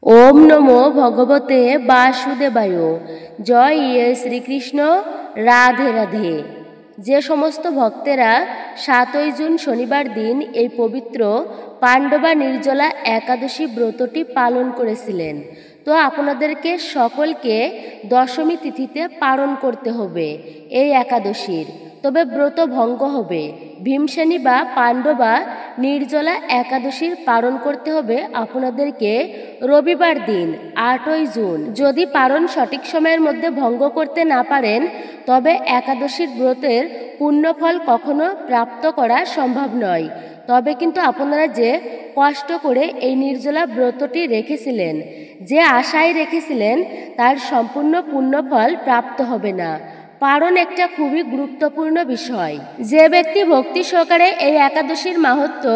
ওম নমো ভগবতে বাসুদেবায়। জয় শ্রীকৃষ্ণ। রাধে রাধে। যে সমস্ত ভক্তেরা 7ই জুন শনিবার দিন এই পবিত্র পাণ্ডবা নির্জলা একাদশী ব্রতটি পালন করেছিলেন, তো আপনাদেরকে সকলকে দশমী তিথিতে পালন করতে হবে এই একাদশীর। তবে ব্রত ভঙ্গ হবে। ভীমসেনী বা পাণ্ডবা নির্জলা একাদশীর পালন করতে হবে আপনাদেরকে রবিবার দিন 8ই জুন। যদি পালন সঠিক সময়ের মধ্যে ভঙ্গ করতে না পারেন তবে একাদশীর ব্রতের পুণ্যফল কখনো প্রাপ্ত করা সম্ভব নয়। তবে কিন্তু আপনারা যে কষ্ট করে এই নির্জলা ব্রতটি রেখেছিলেন, যে আশায় রেখেছিলেন, তার সম্পূর্ণ পুণ্যফল প্রাপ্ত হবে না। পালন একটা খুবই গুরুত্বপূর্ণ বিষয়। যে ব্যক্তি ভক্তি সহকারে এই একাদশীর মাহাত্ম্য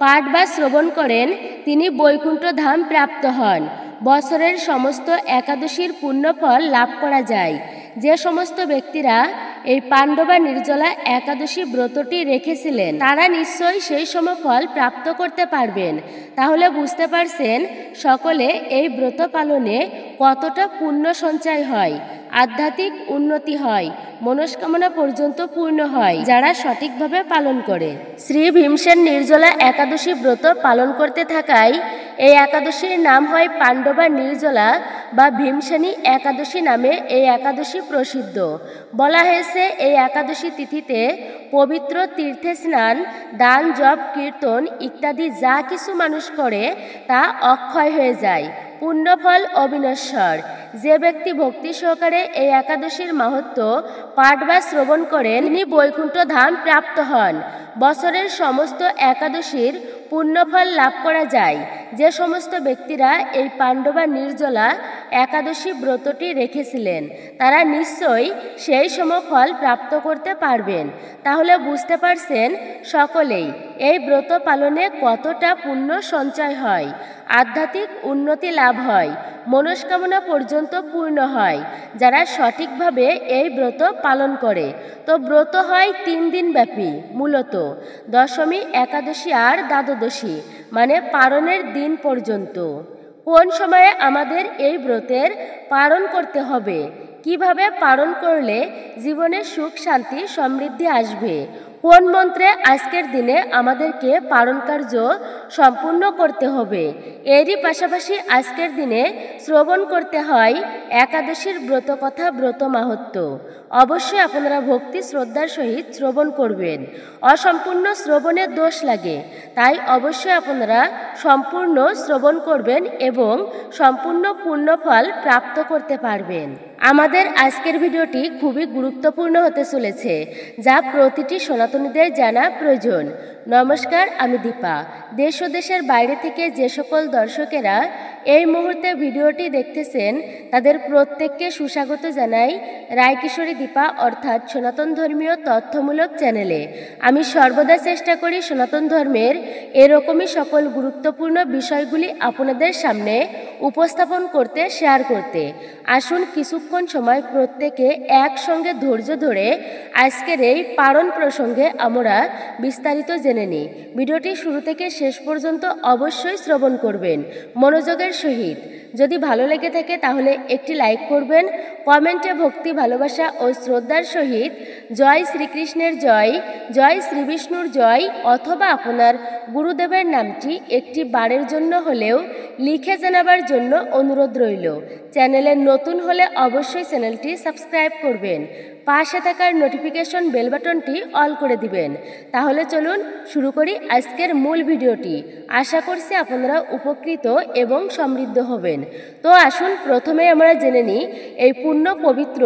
পাঠ বা শ্রবণ করেন তিনি বৈকুণ্ঠ ধাম প্রাপ্ত হন। বছরের সমস্ত একাদশীর পুণ্যফল লাভ করা যায়। যে সমস্ত ব্যক্তিরা এই পাণ্ডবা নির্জলা একাদশী ব্রতটি রেখেছিলেন তারা নিশ্চয়ই সেই সমফল প্রাপ্ত করতে পারবেন। তাহলে বুঝতে পারছেন সকলে এই ব্রত পালনে কতটা পুণ্য সঞ্চয় হয়, আধ্যাত্মিক উন্নতি হয়, মনস্কামনা পর্যন্ত পূর্ণ হয় যারা সঠিকভাবে পালন করে। শ্রী ভীমসেন নির্জলা একাদশী ব্রত পালন করতে থাকায় এই একাদশীর নাম হয় পাণ্ডবা নির্জলা বা ভীমসেনী একাদশী নামে এই একাদশী প্রসিদ্ধ। বলা হয়েছে এই একাদশী তিথিতে পবিত্র তীর্থে স্নান, দান, জপ, কীর্তন ইত্যাদি যা কিছু মানুষ করে তা অক্ষয় হয়ে যায়, পুণ্যফল অবিনশ্বর। যে ব্যক্তি ভক্তি সহকারে এই একাদশীর মাহাত্ম্য পাঠ বা শ্রবণ করেন তিনি বৈকুণ্ঠ ধাম প্রাপ্ত হন। বছরের সমস্ত একাদশীর পুণ্যফল লাভ করা যায়। যে সমস্ত ব্যক্তিরা এই পাণ্ডবা নির্জলা একাদশী ব্রতটি রেখেছিলেন তারা নিশ্চয়ই সেই সমফল প্রাপ্ত করতে পারবেন। তাহলে বুঝতে পারছেন সকলেই এই ব্রত পালনে কতটা পুণ্য সঞ্চয় হয়, আধ্যাত্মিক উন্নতি লাভ হয়, মনস্কামনা পর্যন্ত পূর্ণ হয় যারা সঠিকভাবে এই ব্রত পালন করে। তো ব্রত হয় 3 দিন ব্যাপী, মূলত দশমী, একাদশী আর দ্বাদশী মানে পালনের দিন পর্যন্ত। কোন সময়ে আমাদের এই ব্রতের পালন করতে হবে, কিভাবে পালন করলে জীবনে সুখ, শান্তি, সমৃদ্ধি আসবে, কোন মন্ত্রে আজকের দিনে আমাদেরকে পালন কার্য সম্পূর্ণ করতে হবে, এরই পাশাপাশি আজকের দিনে শ্রবণ করতে হয় একাদশীর ব্রত কথা, ব্রত মাহাত্ম্য। অবশ্যই আপনারা ভক্তি শ্রদ্ধার সহিত শ্রবণ করবেন। অসম্পূর্ণ শ্রবণে দোষ লাগে, তাই অবশ্যই আপনারা সম্পূর্ণ শ্রবণ করবেন এবং সম্পূর্ণ পুণ্যফল প্রাপ্ত করতে পারবেন। আমাদের আজকের ভিডিওটি খুবই গুরুত্বপূর্ণ হতে চলেছে, যা প্রতিটি সনাতনীদের জানা প্রয়োজন। নমস্কার, আমি দীপা। দেশ ও দেশের বাইরে থেকে যে সকল দর্শকেরা এই মুহূর্তে ভিডিওটি দেখতেছেন তাদের প্রত্যেককে সুস্বাগত জানাই রায়কিশোরী দীপা অর্থাৎ সনাতন ধর্মীয় তথ্যমূলক চ্যানেলে। আমি সর্বদা চেষ্টা করি সনাতন ধর্মের এরকমই সকল গুরুত্বপূর্ণ বিষয়গুলি আপনাদের সামনে উপস্থাপন করতে, শেয়ার করতে। আসুন কিছুক্ষণ সময় প্রত্যেকে একসঙ্গে ধৈর্য ধরে আজকের এই পালন প্রসঙ্গে আমরা বিস্তারিত জেনে নিই। ভিডিওটি শুরু থেকে শেষ পর্যন্ত অবশ্যই শ্রবণ করবেন মনোযোগের সহিত। যদি ভালো লেগে থাকে তাহলে একটি লাইক করবেন, কমেন্টে ভক্তি, ভালোবাসা ও শ্রদ্ধার সহিত জয় শ্রীকৃষ্ণের জয়, জয় শ্রীবিষ্ণুর জয় অথবা আপনার গুরুদেবের নামটি একটি বারের জন্য হলেও লিখে জানাবার জন্য অনুরোধ রইল। চ্যানেলে নতুন হলে অবশ্যই চ্যানেলটি সাবস্ক্রাইব করবেন, পাশে থাকার নোটিফিকেশন বেল বাটনটি অল করে দিবেন। তাহলে চলুন শুরু করি আজকের মূল ভিডিওটি। আশা করছি আপনারা উপকৃত এবং সমৃদ্ধ হবেন। তো আসুন প্রথমে আমরা জেনে নিই এই পুণ্য পবিত্র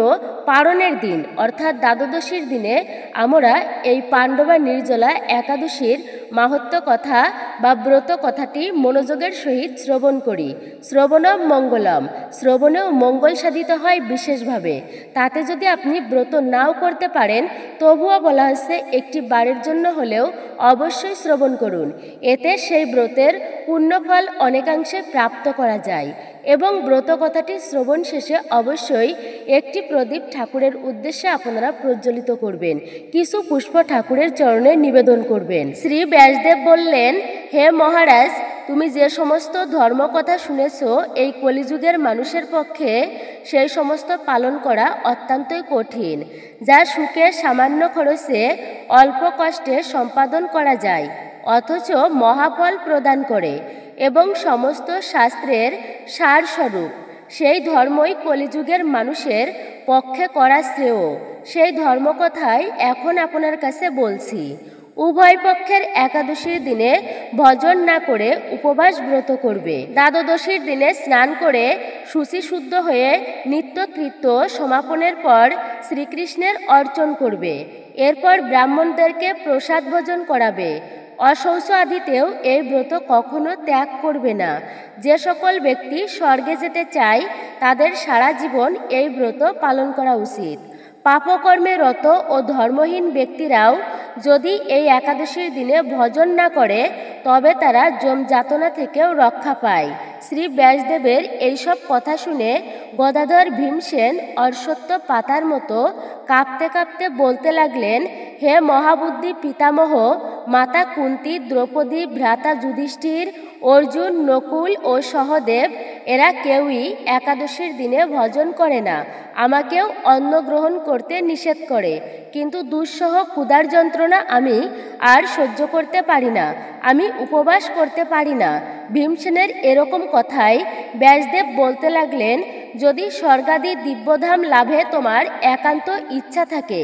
পালনের দিন অর্থাৎ দ্বাদশীর দিনে আমরা এই পাণ্ডবা নির্জলা একাদশীর মাহাত্ম্য কথা বা ব্রত কথাটি মনোযোগের সহিত শ্রবণ করি। শ্রবণম মঙ্গলম, শ্রবণেও মঙ্গল সাধিত হয় বিশেষভাবে। তাতে যদি আপনি ব্রত নাও করতে পারেন তবুও বলা হচ্ছে একটি বারের জন্য হলেও অবশ্যই শ্রবণ করুন। এতে সেই ব্রতের পুণ্যফল অনেকাংশে প্রাপ্ত করা যায়। এবং ব্রত কথাটি শ্রবণ শেষে অবশ্যই একটি প্রদীপ ঠাকুরের উদ্দেশ্যে আপনারা প্রজ্বলিত করবেন, কিছু পুষ্প ঠাকুরের চরণে নিবেদন করবেন। শ্রী ব্যাসদেব বললেন, হে মহারাজ, তুমি যে সমস্ত ধর্মকথা শুনেছ এই কলিযুগের মানুষের পক্ষে সেই সমস্ত পালন করা অত্যন্তই কঠিন, যা সুখে সামান্য খরচে অল্প কষ্টে সম্পাদন করা যায়, অথচ মহাফল প্রদান করে এবং সমস্ত শাস্ত্রের সারস্বরূপ। সেই ধর্মই কলিযুগের মানুষের পক্ষে করা শ্রেয়। সেই ধর্মকথাই এখন আপনার কাছে বলছি। উভয় পক্ষের একাদশীর দিনে ভজন না করে উপবাস ব্রত করবে। দ্বাদশীর দিনে স্নান করে শুচিশুদ্ধ হয়ে নিত্যকৃত্য সমাপনের পর শ্রীকৃষ্ণের অর্চন করবে। এরপর ব্রাহ্মণদেরকে প্রসাদ ভোজন করাবে। অশৌচ আদিতেও এই ব্রত কখনো ত্যাগ করবে না। যে সকল ব্যক্তি স্বর্গে যেতে চায় তাদের সারা জীবন এই ব্রত পালন করা উচিত। পাপকর্মে রত ও ধর্মহীন ব্যক্তিরাও যদি এই একাদশীর দিনে ভজন না করে তবে তারা যমযাতনা থেকেও রক্ষা পায়। শ্রী ব্যাসদেবের এইসব কথা শুনে গদাধর ভীমসেন অশ্বত্থ পাতার মতো কাঁপতে কাঁপতে বলতে লাগলেন, হে মহাবুদ্ধি পিতামহ, মাতা কুন্তী, দ্রৌপদী, ভ্রাতা যুধিষ্ঠির, অর্জুন, নকুল ও সহদেব এরা কেউই একাদশীর দিনে ভজন করে না। আমাকেও অন্ন গ্রহণ করতে নিষেধ করে, কিন্তু দুঃসহ ক্ষুধার যন্ত্রণা আমি আর সহ্য করতে পারি না। আমি উপবাস করতে পারি না। ভীমসেনের এরকম কথায় ব্যাসদেব বলতে লাগলেন, যদি স্বর্গাদি দিব্যধাম লাভে তোমার একান্ত ইচ্ছা থাকে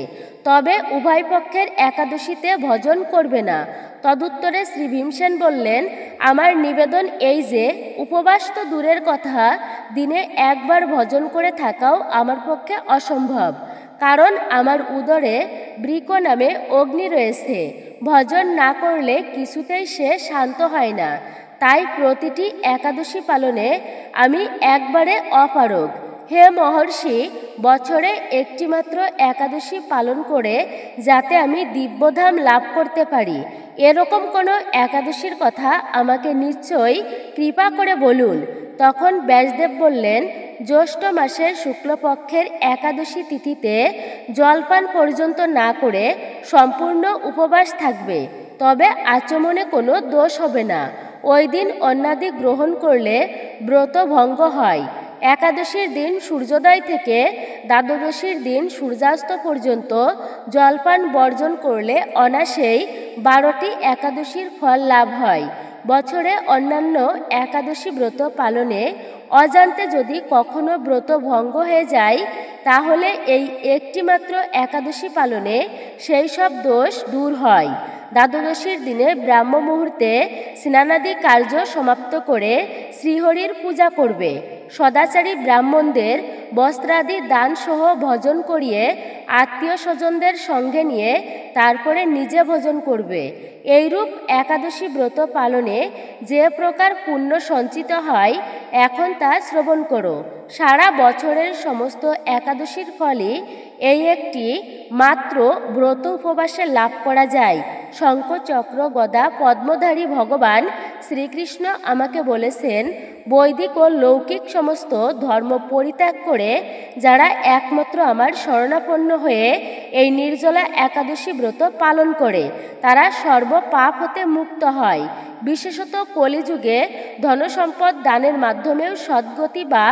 তবে উভয় পক্ষের একাদশীতে ভজন করবে না। তদুত্তরে শ্রী ভীমসেন বললেন, আমার নিবেদন এই যে উপবাস তো দূরের কথা, দিনে একবার ভজন করে থাকাও আমার পক্ষে অসম্ভব, কারণ আমার উদরে বৃক নামে অগ্নি রয়েছে। ভজন না করলে কিছুতেই সে শান্ত হয় না। তাই প্রতিটি একাদশী পালনে আমি একবারে অপারগ। হে মহর্ষি, বছরে একটিমাত্র একাদশী পালন করে যাতে আমি দিব্যধাম লাভ করতে পারি, এরকম কোনো একাদশীর কথা আমাকে নিশ্চয়ই কৃপা করে বলুন। তখন ব্যাসদেব বললেন, জ্যৈষ্ঠ মাসের শুক্লপক্ষের একাদশী তিথিতে জলপান পর্যন্ত না করে সম্পূর্ণ উপবাস থাকবে, তবে আচমনে কোনো দোষ হবে না। ওই দিন অন্নাদি গ্রহণ করলে ব্রত ভঙ্গ হয়। একাদশীর দিন সূর্যোদয় থেকে দ্বাদশীর দিন সূর্যাস্ত পর্যন্ত জলপান বর্জন করলে অনায়াসেই 12টি একাদশীর ফল লাভ হয়। বছরে অন্যান্য একাদশী ব্রত পালনে অজান্তে যদি কখনো ব্রত ভঙ্গ হয়ে যায় তাহলে এই একটিমাত্র একাদশী পালনে সেই সব দোষ দূর হয়। দ্বাদশীর দিনে ব্রাহ্ম মুহূর্তে স্নানাদি কার্য সমাপ্ত করে শ্রীহরির পূজা করবে। সদাচারী ব্রাহ্মণদের বস্ত্রাদি দানসহ ভজন করিয়ে আত্মীয় স্বজনদের সঙ্গে নিয়ে তারপরে নিজে ভজন করবে। এইরূপ একাদশী ব্রত পালনে যে প্রকার পুণ্য সঞ্চিত হয় এখন তা শ্রবণ করো। সারা বছরের সমস্ত একাদশীর ফলই এই একটি মাত্র ব্রত উপবাসে লাভ করা যায়। শঙ্খ, চক্র, গদা, পদ্মধারী ভগবান শ্রীকৃষ্ণ আমাকে বলেছেন, বৈদিক ও লৌকিক সমস্ত ধর্ম পরিত্যাগ করে যারা একমাত্র আমার শরণাপন্ন হয়ে এই নির্জলা একাদশী ব্রত পালন করে তারা সর্বপাপ হতে মুক্ত হয়। বিশেষত কলিযুগে ধনসম্পদ দানের মাধ্যমেও সদ্গতি বা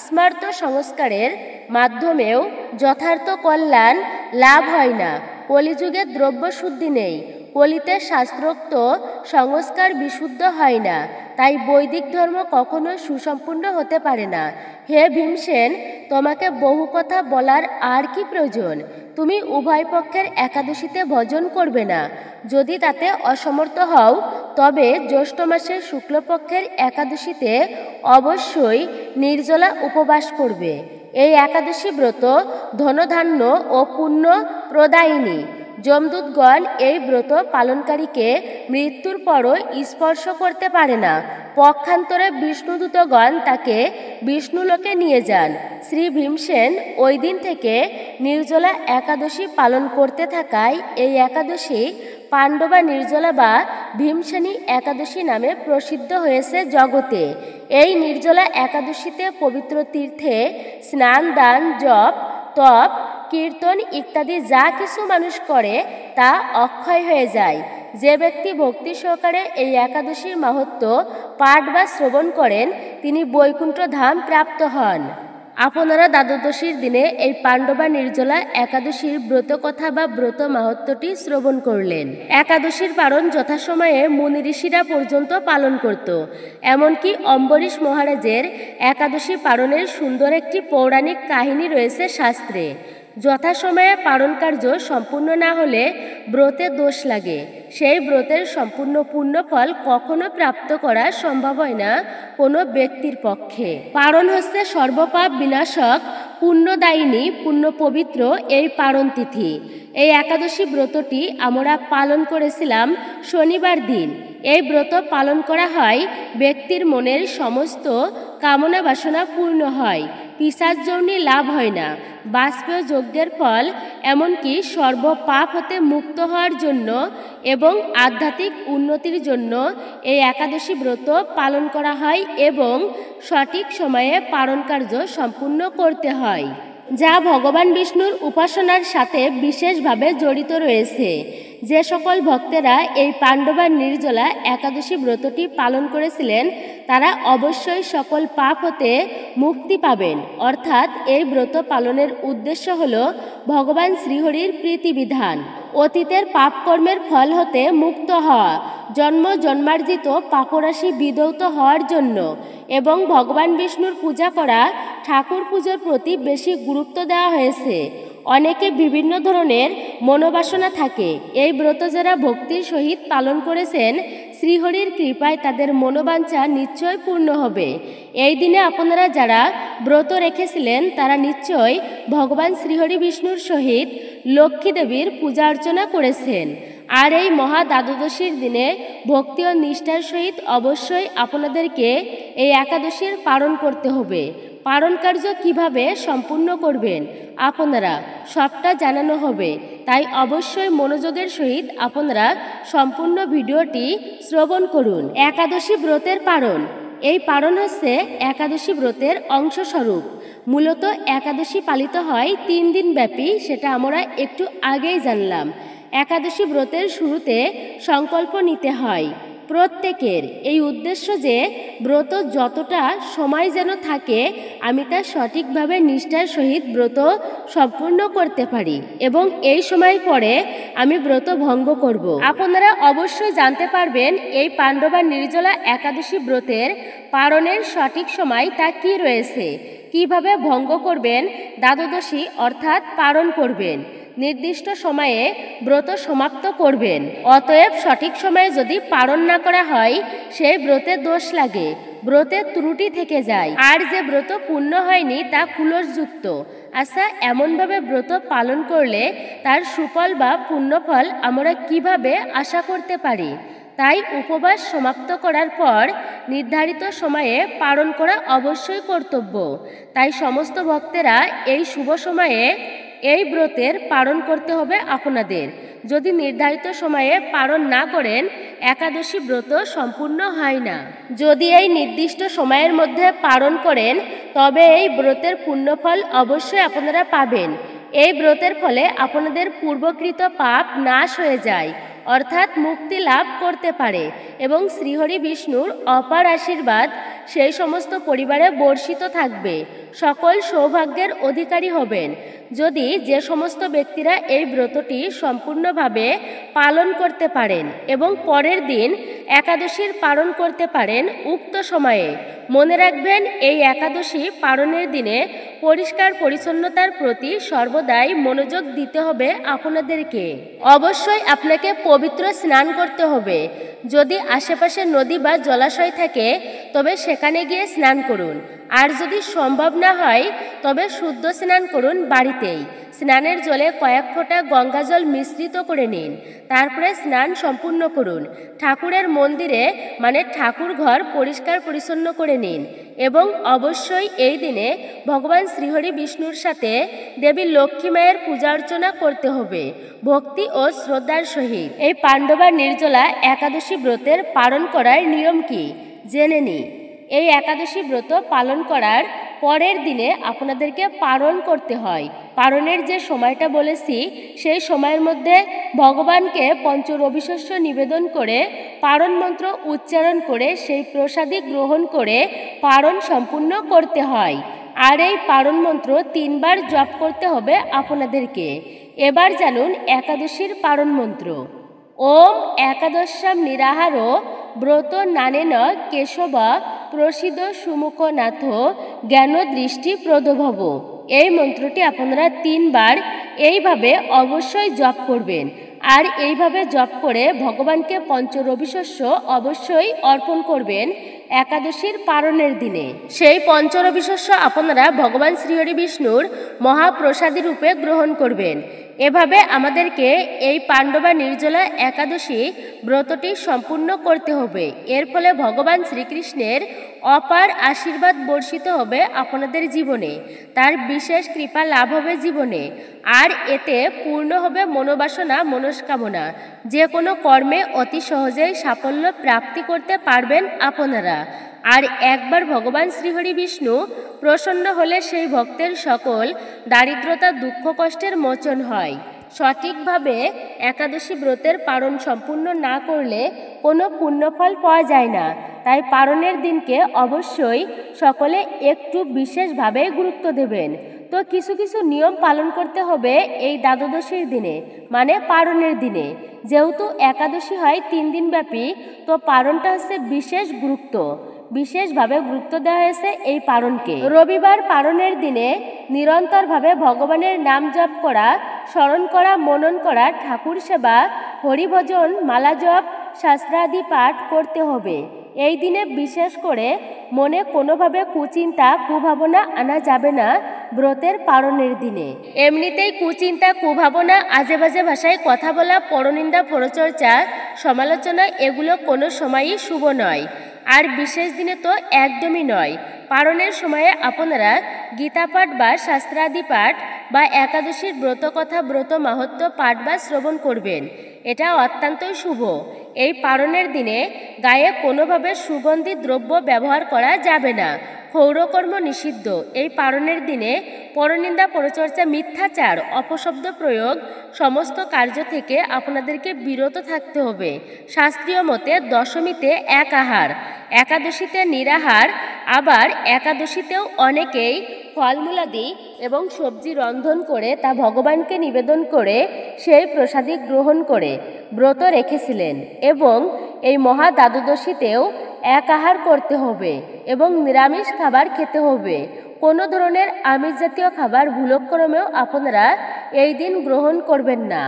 স্মার্ত সংস্কারের মাধ্যমেও যথার্থ কল্যাণ লাভ হয় না। কলিযুগে দ্রব্য শুদ্ধি নেই, কলিতে শাস্ত্রোক্ত সংস্কার বিশুদ্ধ হয় না, তাই বৈদিক ধর্ম কখনো সুসম্পূর্ণ হতে পারে না। হে ভীমসেন, তোমাকে বহু কথা বলার আর কি প্রয়োজন? তুমি উভয় পক্ষের একাদশীতে ভজন করবে না। যদি তাতে অসমর্থ হও তবে জ্যৈষ্ঠ মাসের শুক্লপক্ষের একাদশীতে অবশ্যই নির্জলা উপবাস করবে। এই একাদশী ব্রত ধনধান্য ও পুণ্য প্রদায়িনী। যমদূতগণ এই ব্রত পালনকারীকে মৃত্যুর পরও স্পর্শ করতে পারে না। পক্ষান্তরে বিষ্ণুদূতগণ তাকে বিষ্ণুলোকে নিয়ে যান। শ্রী ভীমসেন ওই দিন থেকে নির্জলা একাদশী পালন করতে থাকায় এই একাদশী পাণ্ডবা নির্জলা বা ভীমসেনী একাদশী নামে প্রসিদ্ধ হয়েছে জগতে। এই নির্জলা একাদশীতে পবিত্র তীর্থে স্নান, দান, জপ, তপ, কীর্তন ইত্যাদি যা কিছু মানুষ করে তা অক্ষয় হয়ে যায়। যে ব্যক্তি ভক্তি সহকারে এই একাদশীর মাহাত্ম্য পাঠ বা শ্রবণ করেন তিনি বৈকুণ্ঠ ধাম প্রাপ্ত হন। আপনারা দ্বাদশীর দিনে এই পাণ্ডবা নির্জলা একাদশীর ব্রত কথা বা ব্রত মাহাত্ম্যটি শ্রবণ করলেন। একাদশীর পালন যথাসময়ে মুনি ঋষিরা পর্যন্ত পালন করত। এমনকি অম্বরীশ মহারাজের একাদশী পালনের সুন্দর একটি পৌরাণিক কাহিনী রয়েছে শাস্ত্রে। যথাসময়ে পালন কার্য সম্পূর্ণ না হলে ব্রতে দোষ লাগে। সেই ব্রতের সম্পূর্ণ পুণ্যফল কখনো প্রাপ্ত করা সম্ভব হয় না কোনো ব্যক্তির পক্ষে। পালন হচ্ছে সর্বপাপ বিনাশক, পুণ্যদায়িনী, পুণ্য পবিত্র এই পালন তিথি। এই একাদশী ব্রতটি আমরা পালন করেছিলাম শনিবার দিন। এই ব্রত পালন করা হয় ব্যক্তির মনের সমস্ত কামনা বাসনা পূর্ণ হয়, পিশাচ যোনি লাভ হয় না, বাষ্পীয় যজ্ঞের ফল, এমনকি সর্বপাপ হতে মুক্ত হওয়ার জন্য এবং আধ্যাত্মিক উন্নতির জন্য এই একাদশী ব্রত পালন করা হয় এবং সঠিক সময়ে পালন কার্য সম্পূর্ণ করতে হয়, যা ভগবান বিষ্ণুর উপাসনার সাথে বিশেষভাবে জড়িত রয়েছে। যে সকল ভক্তেরা এই পাণ্ডবা নির্জলা একাদশী ব্রতটি পালন করেছিলেন তারা অবশ্যই সকল পাপ হতে মুক্তি পাবেন। অর্থাৎ এই ব্রত পালনের উদ্দেশ্য হল ভগবান শ্রীহরির প্রীতিবিধান, অতীতের পাপকর্মের ফল হতে মুক্ত হওয়া, জন্ম জন্মার্জিত পাপরাশি বিধৌত হওয়ার জন্য এবং ভগবান বিষ্ণুর পূজা করা ঠাকুর পুজোর প্রতি বেশি গুরুত্ব দেওয়া হয়েছে। অনেকে বিভিন্ন ধরনের মনোবাসনা থাকে। এই ব্রত যারা ভক্তির সহিত পালন করেছেন শ্রীহরির কৃপায় তাদের মনোবাঞ্ছা নিশ্চয় পূর্ণ হবে। এই দিনে আপনারা যারা ব্রত রেখেছিলেন তারা নিশ্চয় ভগবান শ্রীহরি বিষ্ণুর সহিত লক্ষ্মী দেবীর পূজা অর্চনা করেছেন। আর এই মহা দ্বাদশীর দিনে ভক্তি ও নিষ্ঠার সহিত অবশ্যই আপনাদেরকে এই একাদশীর পালন করতে হবে। পালন কার্য কীভাবে সম্পূর্ণ করবেন আপনারা সবটা জানানো হবে, তাই অবশ্যই মনোযোগের সহিত আপনারা সম্পূর্ণ ভিডিওটি শ্রবণ করুন। একাদশী ব্রতের পালন। এই পালন হচ্ছে একাদশী ব্রতের অংশস্বরূপ। মূলত একাদশী পালিত হয় 3 দিন ব্যাপী, সেটা আমরা একটু আগেই জানলাম। একাদশী ব্রতের শুরুতে সংকল্প নিতে হয় প্রত্যেকের। এই উদ্দেশ্য যে ব্রত যতটা সময় যেন থাকে আমি তা সঠিকভাবে নিষ্ঠার সহিত ব্রত সম্পূর্ণ করতে পারি এবং এই সময় পরে আমি ব্রত ভঙ্গ করব। আপনারা অবশ্যই জানতে পারবেন এই পাণ্ডবা নির্জলা একাদশী ব্রতের পালনের সঠিক সময় তা কি রয়েছে, কিভাবে ভঙ্গ করবেন, দ্বাদশী অর্থাৎ পালন করবেন, নির্দিষ্ট সময়ে ব্রত সমাপ্ত করবেন। অতএব সঠিক সময়ে যদি পালন না করা হয় সেই ব্রতে দোষ লাগে, ব্রতে ত্রুটি থেকে যায়, আর যে ব্রত পূর্ণ হয়নি তা কুলসযুক্ত। আচ্ছা, এমনভাবে ব্রত পালন করলে তার সুফল বা পুণ্যফল আমরা কিভাবে আশা করতে পারি? তাই উপবাস সমাপ্ত করার পর নির্ধারিত সময়ে পালন করা অবশ্যই কর্তব্য। তাই সমস্ত ভক্তেরা এই শুভ সময়ে এই ব্রতের পালন করতে হবে আপনাদের। যদি নির্ধারিত সময়ে পালন না করেন একাদশী ব্রত সম্পূর্ণ হয় না। যদি এই নির্দিষ্ট সময়ের মধ্যে পালন করেন তবে এই ব্রতের পুণ্যফল অবশ্যই আপনারা পাবেন। এই ব্রতের ফলে আপনাদের পূর্বকৃত পাপ নাশ হয়ে যায়, অর্থাৎ মুক্তি লাভ করতে পারে এবং শ্রীহরি বিষ্ণুর অপার আশীর্বাদ সেই সমস্ত পরিবারে বর্ষিত থাকবে, সকল সৌভাগ্যের অধিকারী হবেন। যদি যে সমস্ত ব্যক্তিরা এই ব্রতটি সম্পূর্ণভাবে পালন করতে পারেন এবং পরের দিন একাদশীর পালন করতে পারেন উক্ত সময়ে, মনে রাখবেন এই একাদশী পালনের দিনে পরিষ্কার পরিচ্ছন্নতার প্রতি সর্বদাই মনোযোগ দিতে হবে আপনাদেরকে। অবশ্যই আপনাকে পবিত্র স্নান করতে হবে। যদি আশেপাশে নদী বা জলাশয় থাকে তবে সেখানে গিয়ে স্নান করুন, আর যদি সম্ভব না হয় তবে শুদ্ধ স্নান করুন বাড়িতেই। স্নানের জলে কয়েক ফোঁটা গঙ্গাজল মিশ্রিত করে নিন, তারপরে স্নান সম্পূর্ণ করুন। ঠাকুরের মন্দিরে মানে ঠাকুর ঘর পরিষ্কার পরিচ্ছন্ন করে নিন এবং অবশ্যই এই দিনে ভগবান শ্রীহরি বিষ্ণুর সাথে দেবী লক্ষ্মী মায়ের পূজা অর্চনা করতে হবে ভক্তি ও শ্রদ্ধার সহিত। এই পাণ্ডবা নির্জলা একাদশী ব্রতের পালন করার নিয়ম কি জেনে নিই। এই একাদশী ব্রত পালন করার পরের দিনে আপনাদেরকে পারণ করতে হয়। পারণের যে সময়টা বলেছি সেই সময়ের মধ্যে ভগবানকে পঞ্চ রবিশস্য নিবেদন করে পারণ মন্ত্র উচ্চারণ করে সেই প্রসাদী গ্রহণ করে পারণ সম্পূর্ণ করতে হয়। আর এই পারণ মন্ত্র 3 বার জপ করতে হবে আপনাদেরকে। এবার জানুন একাদশীর পারণ মন্ত্র। ওম একাদশ্যাম নিরাহার ব্রত নানেন কেশব প্রসিদ সুমুখনাথ জ্ঞান দৃষ্টি প্রদভব। এই মন্ত্রটি আপনারা 3 বার এইভাবে অবশ্যই জপ করবেন। আর এইভাবে জপ করে ভগবানকে পঞ্চ রবিশস্য অবশ্যই অর্পণ করবেন একাদশীর পারণের দিনে। সেই পঞ্চ রবিশস্য আপনারা ভগবান শ্রীহরি বিষ্ণুর মহাপ্রসাদী রূপে গ্রহণ করবেন। এভাবে আমাদেরকে এই পাণ্ডবা নির্জলা একাদশী ব্রতটি সম্পূর্ণ করতে হবে। এর ফলে ভগবান শ্রীকৃষ্ণের অপার আশীর্বাদ বর্ষিত হবে আপনাদের জীবনে, তার বিশেষ কৃপা লাভ হবে জীবনে। আর এতে পূর্ণ হবে মনোবাসনা মনস্কামনা। যে কোনো কর্মে অতি সহজেই সাফল্য প্রাপ্তি করতে পারবেন আপনারা। আর একবার ভগবান শ্রীহরি বিষ্ণু প্রসন্ন হলে সেই ভক্তের সকল দারিদ্রতা দুঃখ কষ্টের মোচন হয়। সঠিকভাবে একাদশী ব্রতের পারণ সম্পূর্ণ না করলে কোনো পুণ্যফল পাওয়া যায় না। তাই পারণের দিনকে অবশ্যই সকলে একটু বিশেষভাবে গুরুত্ব দেবেন। তো কিছু কিছু নিয়ম পালন করতে হবে এই দ্বাদশীর দিনে, মানে পারণের দিনে। যেহেতু একাদশী হয় 3 দিন ব্যাপী, তো পারণটা হচ্ছে বিশেষভাবে গুরুত্ব দেওয়া হয়েছে এই পারণকে। রবিবার পারণের দিনে নিরন্তরভাবে ভগবানের নাম জপ করা, স্মরণ করা, মনন করা, ঠাকুর সেবা, হরিভজন, মালা জপ, শাস্ত্রাদি পাঠ করতে হবে। এই দিনে বিশেষ করে মনে কোনোভাবে কুচিন্তা কুভাবনা আনা যাবে না ব্রতের পারণের দিনে। এমনিতেই কুচিন্তা কুভাবনা, আজে বাজে ভাষায় কথা বলা, পরনিন্দা পরচর্চা সমালোচনা এগুলো কোনো সময়ই শুভ নয়। আর বিশেষ দিনে তো একদমই নয়। পারণের সময়ে আপনারা গীতা পাঠ বা শাস্ত্রাদি পাঠ বা একাদশীর ব্রত কথা ব্রত মাহাত্ম্য পাঠ বা শ্রবণ করবেন। এটা অত্যন্তই শুভ। এই পারণের দিনে গায়ে কোনোভাবে সুগন্ধি দ্রব্য ব্যবহার করা যাবে না। ক্ষৌরকর্ম নিষিদ্ধ। এই পারণের দিনে পরনিন্দা পরচর্চা, মিথ্যাচার, অপশব্দ প্রয়োগ সমস্ত কার্য থেকে আপনাদেরকে বিরত থাকতে হবে। শাস্ত্রীয় মতে দশমীতে এক আহার, একাদশীতে নিরাহার। আবার একাদশীতেও অনেকেই ফলমূলাদি এবং সবজি রন্ধন করে তা ভগবানকে নিবেদন করে সেই প্রসাদী গ্রহণ করে ব্রত রেখেছিলেন। এবং এই মহা দ্বাদশীতেও এক আহার করতে হবে এবং নিরামিষ খাবার খেতে হবে। কোনো ধরনের আমিষ জাতীয় খাবার ভুলক্রমেও আপনারা এই দিন গ্রহণ করবেন না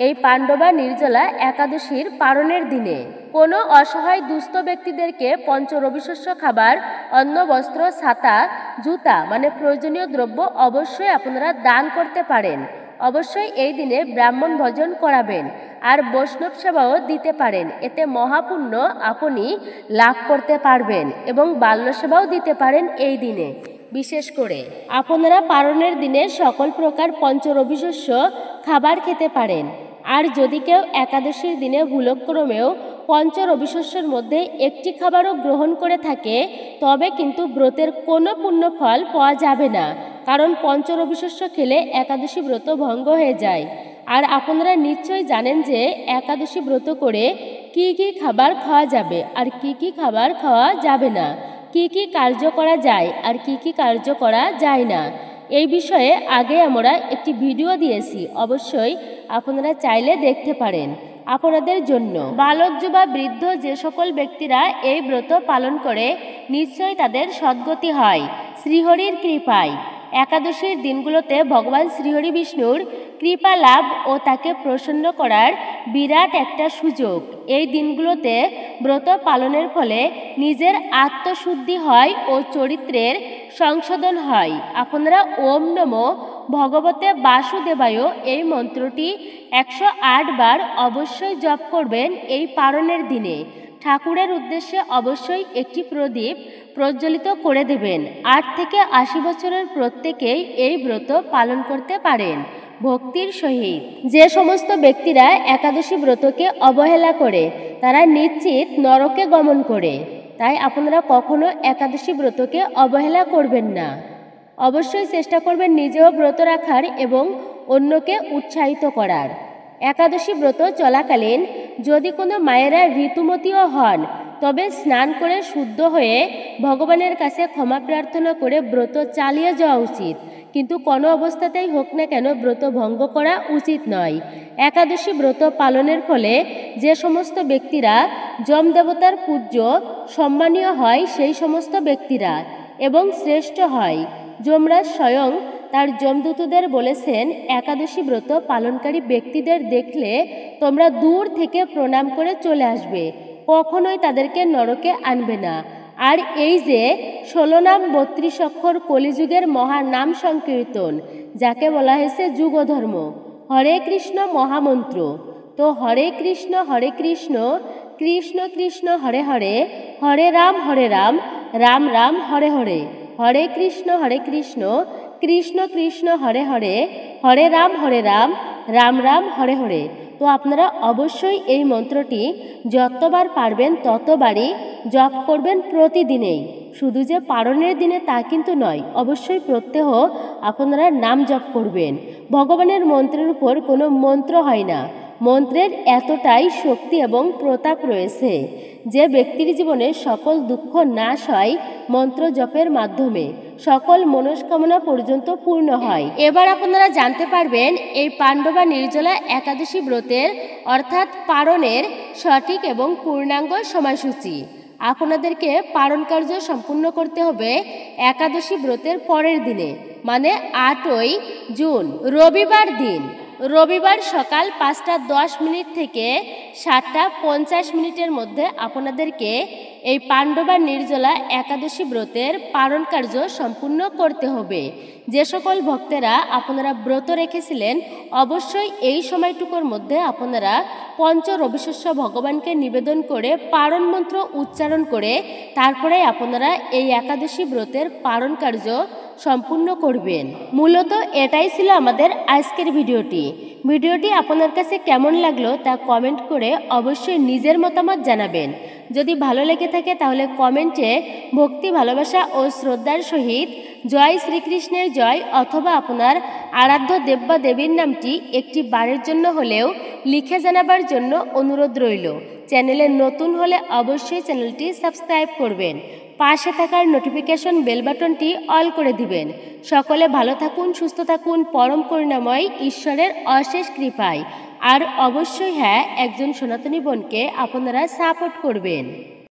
এই পাণ্ডবা নির্জলা একাদশীর পারণের দিনে। কোনো অসহায় দুস্থ ব্যক্তিদেরকে পঞ্চ রবিশস্য খাবার, অন্ন, বস্ত্র, ছাতা, জুতা মানে প্রয়োজনীয় দ্রব্য অবশ্যই আপনারা দান করতে পারেন। অবশ্যই এই দিনে ব্রাহ্মণ ভোজন করাবেন আর বৈষ্ণব সেবাও দিতে পারেন। এতে মহাপুণ্য আপনি লাভ করতে পারবেন এবং বাল্য সেবাও দিতে পারেন এই দিনে। বিশেষ করে আপনারা পারণের দিনে সকল প্রকার পঞ্চ রবিশস্য খাবার খেতে পারেন। আর যদি কেউ একাদশীর দিনে ভুলক্রমেও পঞ্চ রবিশস্যের মধ্যে একটি খাবারও গ্রহণ করে থাকে, তবে কিন্তু ব্রতের কোনো পুণ্য ফল পাওয়া যাবে না। কারণ পঞ্চ রবিশস্য খেলে একাদশী ব্রত ভঙ্গ হয়ে যায়। আর আপনারা নিশ্চয়ই জানেন যে একাদশী ব্রত করে কি কি খাবার খাওয়া যাবে আর কি কি খাবার খাওয়া যাবে না, কি কি কার্য করা যায় আর কি কি কার্য করা যায় না। এই বিষয়ে আগে আমরা একটি ভিডিও দিয়েছি, অবশ্যই আপনারা চাইলে দেখতে পারেন। আপনাদের জন্য বালক যুবা বৃদ্ধ যে সকল ব্যক্তিরা এই ব্রত পালন করে নিশ্চয়ই তাদের সদ্গতি হয় শ্রীহরির কৃপায়। একাদশীর দিনগুলোতে ভগবান শ্রীহরি বিষ্ণুর কৃপা লাভ ও তাকে প্রসন্ন করার বিরাট একটা সুযোগ। এই দিনগুলোতে ব্রত পালনের ফলে নিজের আত্মশুদ্ধি হয় ও চরিত্রের সংশোধন হয়। আপনারা ওম নমো ভগবতে বাসুদেবায় এই মন্ত্রটি 108 বার অবশ্যই জপ করবেন এই পারণের দিনে। ঠাকুরের উদ্দেশ্যে অবশ্যই একটি প্রদীপ প্রজ্বলিত করে দেবেন। 8 থেকে 80 বছরের প্রত্যেকেই এই ব্রত পালন করতে পারেন ভক্তির সহিত। যে সমস্ত ব্যক্তিরা একাদশী ব্রতকে অবহেলা করে তারা নিশ্চিত নরকে গমন করে। তাই আপনারা কখনো একাদশী ব্রতকে অবহেলা করবেন না। অবশ্যই চেষ্টা করবেন নিজেও ব্রত রাখার এবং অন্যকে উৎসাহিত করার। একাদশী ব্রত চলাকালীন যদি কোনো মায়েরা ঋতুমতীও হন তবে স্নান করে শুদ্ধ হয়ে ভগবানের কাছে ক্ষমা প্রার্থনা করে ব্রত চালিয়ে যাওয়া উচিত, কিন্তু কোনো অবস্থাতেই হোক না কেন ব্রত ভঙ্গ করা উচিত নয়। একাদশী ব্রত পালনের ফলে যে সমস্ত ব্যক্তিরা যম দেবতার পূজ্য সম্মানীয় হয় সেই সমস্ত ব্যক্তিরা এবং শ্রেষ্ঠ হয়। যমরাজ স্বয়ং তার যমদূতদের বলেছেন, একাদশী ব্রত পালনকারী ব্যক্তিদের দেখলে তোমরা দূর থেকে প্রণাম করে চলে আসবে, কখনোই তাদেরকে নরকে আনবে না। আর এই যে 16 নাম 32 অক্ষর কলিযুগের মহানাম সংকীর্তন, যাকে বলা হয়েছে যুগধর্ম, হরে কৃষ্ণ মহামন্ত্র। তো হরে কৃষ্ণ কৃষ্ণ কৃষ্ণ হরে হরে, হরে রাম রাম রাম হরে হরে, হরে কৃষ্ণ কৃষ্ণ কৃষ্ণ হরে হরে, হরে রাম রাম রাম হরে হরে। তো আপনারা অবশ্যই এই মন্ত্রটি যতবার পারবেন ততবারই জপ করবেন প্রতিদিনেই। শুধু যে পারণের দিনে তা কিন্তু নয়, অবশ্যই প্রত্যহ আপনারা নাম জপ করবেন। ভগবানের মন্ত্রের উপর কোনো মন্ত্র হয় না, মন্ত্রের এতটাই শক্তি এবং প্রতাপ রয়েছে যে ব্যক্তির জীবনে সকল দুঃখ নাশ হয় মন্ত্র জপের মাধ্যমে, সকল মনস্কামনা পর্যন্ত পূর্ণ হয়। এবার আপনারা জানতে পারবেন এই পাণ্ডবা নির্জলা একাদশী ব্রতের অর্থাৎ পারণের সঠিক এবং পূর্ণাঙ্গ সময়সূচি। আপনাদেরকে পারণ কার্য সম্পূর্ণ করতে হবে একাদশী ব্রতের পরের দিনে, মানে 8ই জুন রবিবার দিন। রবিবার সকাল 5:10 থেকে 7:50 মধ্যে আপনাদেরকে এই পাণ্ডবা নির্জলা একাদশী ব্রতের পারণ কার্য সম্পূর্ণ করতে হবে। যে সকল ভক্তেরা আপনারা ব্রত রেখেছিলেন অবশ্যই এই সময়টুকুর মধ্যে আপনারা পঞ্চ রবিশস্য ভগবানকে নিবেদন করে পারণ মন্ত্র উচ্চারণ করে তারপরে আপনারা এই একাদশী ব্রতের পারণ কার্য সম্পূর্ণ করবেন। মূলত এটাই ছিল আমাদের আজকের ভিডিওটি আপনার কাছে কেমন লাগলো তা কমেন্ট করে অবশ্যই নিজের মতামত জানাবেন। যদি ভালো লেগে থাকে তাহলে কমেন্টে ভক্তি ভালোবাসা ও শ্রদ্ধার সহিত জয় শ্রীকৃষ্ণের জয় অথবা আপনার আরাধ্য দেব বা দেবীর নামটি একটি বারের জন্য হলেও লিখে জানাবার জন্য অনুরোধ রইল। চ্যানেলে নতুন হলে অবশ্যই চ্যানেলটি সাবস্ক্রাইব করবেন, পাশে থাকার নোটিফিকেশন বেল বাটনটি অল করে দিবেন। সকলে ভালো থাকুন, সুস্থ থাকুন, পরম করুণাময় ঈশ্বরের অশেষ কৃপায়। আর অবশ্যই হ্যাঁ, একজন সনাতনী বোনকে আপনারা সাপোর্ট করবেন।